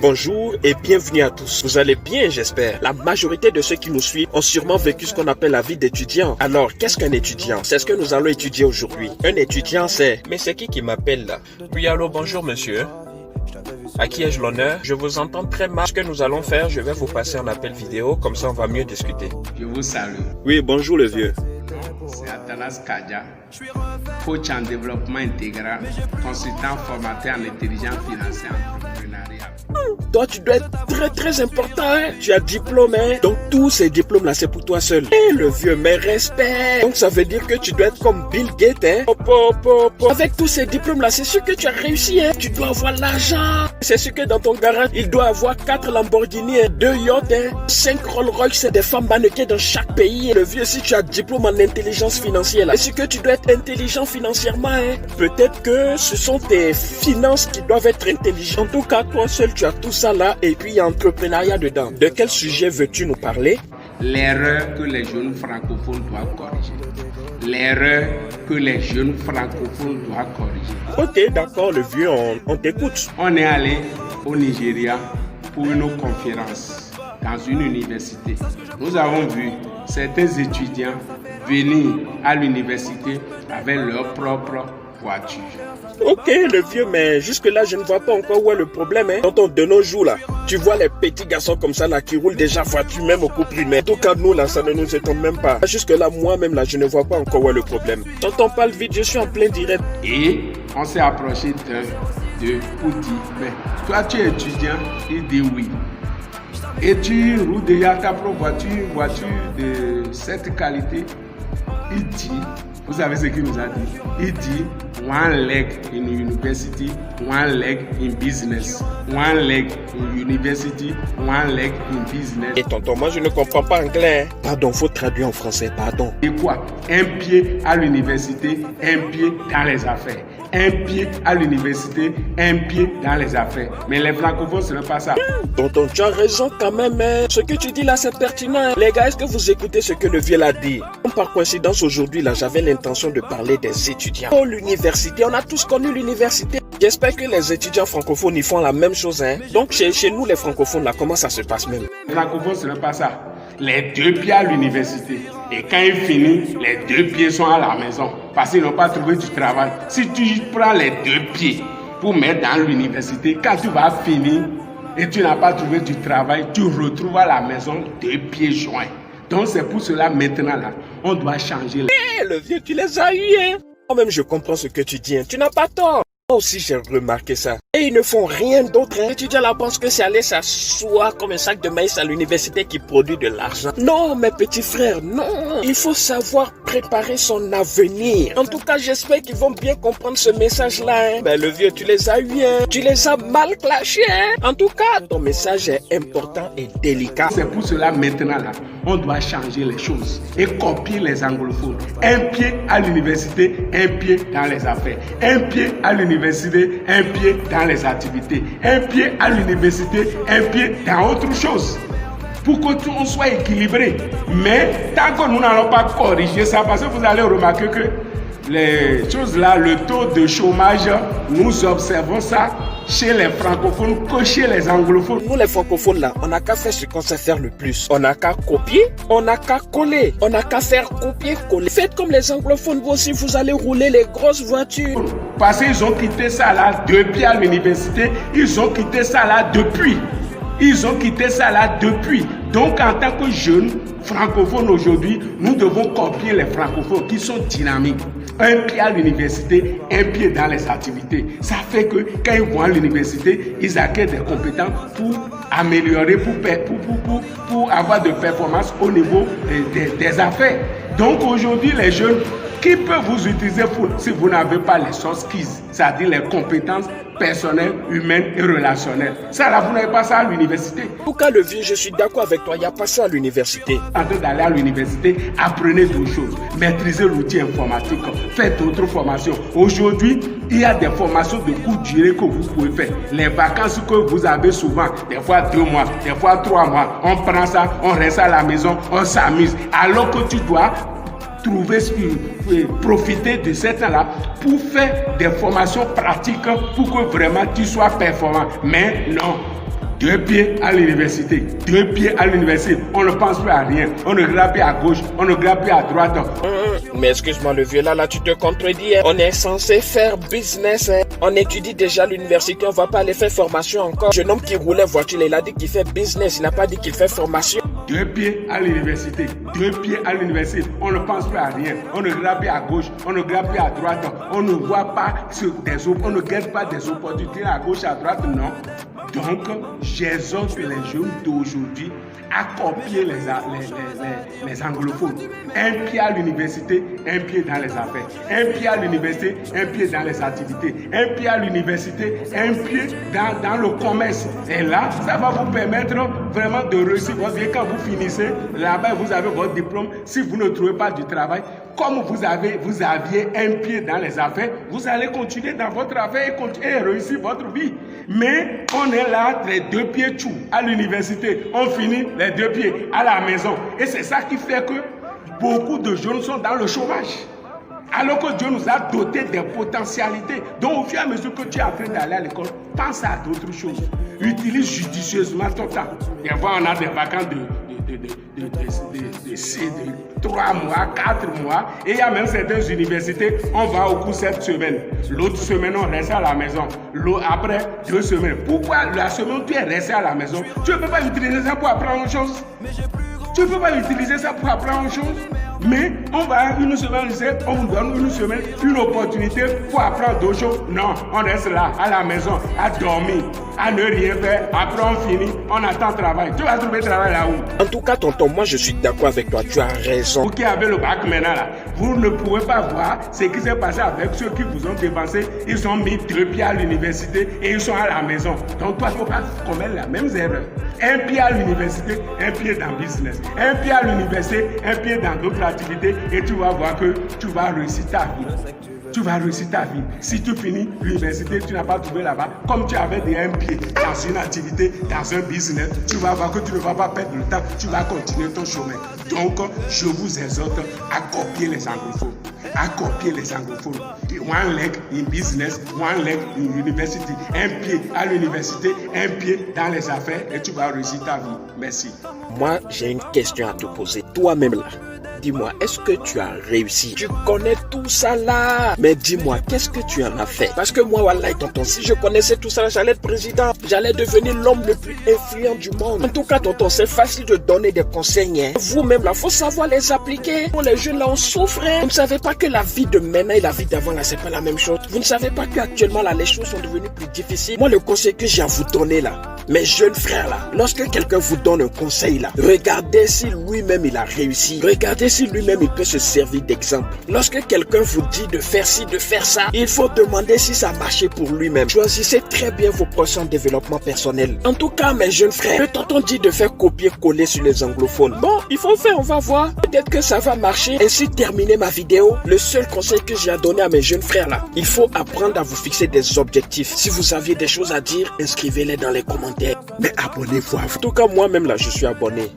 Bonjour et bienvenue à tous. Vous allez bien, j'espère. La majorité de ceux qui nous suivent ont sûrement vécu ce qu'on appelle la vie d'étudiant. Alors, qu'est-ce qu'un étudiant? C'est ce que nous allons étudier aujourd'hui. Un étudiant, c'est... Mais c'est qui m'appelle là? Oui, allô, bonjour monsieur. À qui ai-je l'honneur? Je vous entends très mal. Ce que nous allons faire, je vais vous passer un appel vidéo, comme ça on va mieux discuter. Je vous salue. Oui, bonjour le vieux. C'est Atanas Kadja, coach en développement intégral, consultant formateur en intelligence financière entrepreneuriale. Toi, tu dois être très important, hein? Tu as diplôme, hein? Donc, tous ces diplômes-là, c'est pour toi seul. Eh, le vieux, mais respect. Donc, ça veut dire que tu dois être comme Bill Gates, hein? Avec tous ces diplômes-là, c'est sûr que tu as réussi, hein? Tu dois avoir l'argent. C'est sûr que dans ton garage, il doit avoir 4 Lamborghini, 2 yachts, 5 Rolls-Royce, des femmes mannequins dans chaque pays. Le vieux, si tu as diplôme en intelligence financière, là, c'est sûr que tu dois être intelligent financièrement, hein? Peut-être que ce sont tes finances qui doivent être intelligentes. En tout cas, toi seul, tu as tout ça là et puis il y a entrepreneuriat dedans. De quel sujet veux-tu nous parler? L'erreur que les jeunes francophones doivent corriger. L'erreur que les jeunes francophones doivent corriger. Ok, d'accord, le vieux, on t'écoute. On est allé au Nigeria pour une conférence dans une université. Nous avons vu certains étudiants venir à l'université avec leur propre voiture. Ok, le vieux, mais jusque-là, je ne vois pas encore où est le problème, hein. Tonton, de nos jours, là, tu vois les petits garçons comme ça, là, qui roulent déjà voiture, même au cours primaire. En tout cas, nous, là, ça ne nous étonne même pas. Jusque-là, moi-même, là, je ne vois pas encore où est le problème. Tonton, parle vite, je suis en plein direct. Et on s'est approché d'un, deux, pour dire, mais toi, tu es étudiant? Il dit oui. Et tu roules déjà ta propre voiture de cette qualité? Il dit, vous savez ce qu'il nous a dit? Il dit, one leg in university, one leg in business. One leg in university, one leg in business. Et tonton, moi je ne comprends pas anglais. Pardon, faut traduire en français, pardon. Et quoi? Un pied à l'université, un pied dans les affaires. Un pied à l'université, un pied dans les affaires. Mais les francophones, ce n'est pas ça. Tonton, tu as raison quand même, hein. Ce que tu dis là, c'est pertinent. Les gars, est-ce que vous écoutez ce que le vieux a dit? Par coïncidence, aujourd'hui, là, j'avais l'intention de parler des étudiants. Oh, l'université, on a tous connu l'université. J'espère que les étudiants francophones, ils font la même chose, hein. Donc, chez nous, les francophones, là, comment ça se passe même? Les francophones, ce n'est pas ça. Les 2 pieds à l'université. Et quand il finit, les 2 pieds sont à la maison. Parce qu'ils n'ont pas trouvé du travail. Si tu prends les 2 pieds pour mettre dans l'université, quand tu vas finir et tu n'as pas trouvé du travail, tu retrouves à la maison 2 pieds joints. Donc c'est pour cela maintenant là, on doit changer. Le vieux, tu les as eu, hein. Moi-même, je comprends ce que tu dis, hein. Tu n'as pas tort. Moi aussi, j'ai remarqué ça. Et ils ne font rien d'autre, hein. Les étudiants là pensent que c'est aller s'asseoir comme un sac de maïs à l'université qui produit de l'argent. Non, mes petits frères, non. Il faut savoir préparer son avenir. En tout cas, j'espère qu'ils vont bien comprendre ce message-là, hein. Ben, le vieux, tu les as eu, hein. Tu les as mal clashés, hein. En tout cas, ton message est important et délicat. C'est pour cela maintenant là, on doit changer les choses et copier les anglophones. Un pied à l'université, un pied dans les affaires. Un pied à l'université, un pied dans les activités. Un pied à l'université, un pied dans autre chose. Pour que tout on soit équilibré. Mais tant que nous n'allons pas corriger ça, parce que vous allez remarquer que les choses là, le taux de chômage, nous observons ça chez les francophones que chez les anglophones. Nous les francophones là, on n'a qu'à faire ce qu'on sait faire le plus. On n'a qu'à copier, on n'a qu'à coller. On n'a qu'à faire copier-coller. Faites comme les anglophones, vous aussi vous allez rouler les grosses voitures. Parce qu'ils ont quitté ça là depuis à l'université, ils ont quitté ça là depuis. Ils ont quitté ça là depuis. Donc en tant que jeunes francophones aujourd'hui, nous devons copier les francophones qui sont dynamiques. Un pied à l'université, un pied dans les activités. Ça fait que quand ils vont à l'université, ils acquièrent des compétences pour améliorer, pour avoir de performances au niveau des affaires. Donc aujourd'hui, les jeunes qui peuvent vous utiliser si vous n'avez pas les soft skills, c'est-à-dire les compétences personnelles, humaines et relationnelles. Ça là, vous n'avez pas ça à l'université. En tout cas, le vieux, je suis d'accord avec toi, il n'y a pas ça à l'université. En train d'aller à l'université, apprenez d'autres choses, maîtrisez l'outil informatique, faites d'autres formations. Aujourd'hui, il y a des formations de courte durée que vous pouvez faire. Les vacances que vous avez souvent, des fois 2 mois, des fois 3 mois, on prend ça, on reste à la maison, on s'amuse. Alors que tu dois profiter de ce temps-là pour faire des formations pratiques pour que vraiment tu sois performant. Mais non, 2 pieds à l'université, 2 pieds à l'université, on ne pense plus à rien, on ne regarde plus à gauche, on ne regarde plus à droite. Mais excuse-moi le vieux, là tu te contredis, hein. On est censé faire business, hein. On étudie déjà à l'université, on va pas aller faire formation encore. Jeune homme qui roulait voiture, il a dit qu'il fait business, il n'a pas dit qu'il fait formation. 2 pieds à l'université, 2 pieds à l'université, on ne pense plus à rien, on ne regarde plus à gauche, on ne regarde plus à droite, on ne voit pas on ne guette pas des opportunités à gauche, à droite, non. Donc, j'exhorte les jeunes d'aujourd'hui à copier les anglophones. 1 pied à l'université, 1 pied dans les affaires. 1 pied à l'université, 1 pied dans les activités. 1 pied à l'université, 1 pied dans le commerce. Et là, ça va vous permettre vraiment de réussir votre vie. Quand vous finissez, là-bas, vous avez votre diplôme. Si vous ne trouvez pas du travail, comme vous aviez 1 pied dans les affaires, vous allez continuer dans votre affaire et réussir votre vie. Mais on est là, les 2 pieds tout à l'université. On finit les 2 pieds à la maison. Et c'est ça qui fait que beaucoup de jeunes sont dans le chômage. Alors que Dieu nous a doté des potentialités. Donc au fur et à mesure que tu es en train d'aller à l'école, pense à d'autres choses. Utilise judicieusement ton temps. Des fois, on a des vacances de 3 mois, 4 mois. Et il y a même certaines universités, on va au cours cette semaine. L'autre semaine, on reste à la maison. Après 2 semaines. Pourquoi la semaine où tu es resté à la maison, tu ne peux pas utiliser ça pour apprendre autre chose? Tu ne peux pas utiliser ça pour apprendre autre chose? Mais on va une semaine, on vous donne une semaine, une opportunité pour apprendre d'autres choses. Non, on reste là, à la maison, à dormir, à ne rien faire. Après on finit, on attend travail. Tu vas trouver travail là où? En tout cas, tonton, moi je suis d'accord avec toi, tu as raison. Vous qui avez le bac maintenant là, vous ne pouvez pas voir ce qui s'est passé avec ceux qui vous ont dépensé. Ils ont mis 2 pieds à l'université et ils sont à la maison. Donc toi, il ne faut pas commettre la même erreur. 1 pied à l'université, 1 pied dans le business. 1 pied à l'université, 1 pied dans d'autres activités et tu vas voir que tu vas réussir ta vie. Tu vas réussir ta vie. Si tu finis l'université, tu n'as pas trouvé là-bas, comme tu avais des 1 pied dans une activité, dans un business, tu vas voir que tu ne vas pas perdre le temps, tu vas continuer ton chemin. Donc, je vous exhorte à copier les anglophones. À copier les anglophones. 1 leg in business, 1 leg in university. 1 pied à l'université, 1 pied dans les affaires et tu vas réussir ta vie. Merci. Moi, j'ai une question à te poser. Toi-même là. Dis-moi, est-ce que tu as réussi? Tu connais tout ça là. Mais dis-moi, qu'est-ce que tu en as fait? Parce que moi, wallahi, tonton, si je connaissais tout ça, j'allais être président. J'allais devenir l'homme le plus influent du monde. En tout cas, tonton, c'est facile de donner des conseils. Hein. Vous-même là, faut savoir les appliquer. Pour les jeunes là, on souffre. Hein. Vous ne savez pas que la vie de maintenant et la vie d'avant là, c'est pas la même chose. Vous ne savez pas qu'actuellement là, les choses sont devenues plus difficiles. Moi, le conseil que j'ai à vous donner là, mes jeunes frères là, lorsque quelqu'un vous donne un conseil là, regardez si lui-même il a réussi. Regardez si lui-même il peut se servir d'exemple. Lorsque quelqu'un vous dit de faire ci, de faire ça, il faut demander si ça a marché pour lui-même. Choisissez très bien vos prochains développements personnels. En tout cas, mes jeunes frères, le tonton dit de faire copier-coller sur les anglophones. Bon, il faut faire, on va voir. Peut-être que ça va marcher. Ainsi terminer ma vidéo. Le seul conseil que j'ai à donner à mes jeunes frères là, il faut apprendre à vous fixer des objectifs. Si vous aviez des choses à dire, inscrivez-les dans les commentaires. Mais abonnez-vous. En tout cas, moi-même là, je suis abonné.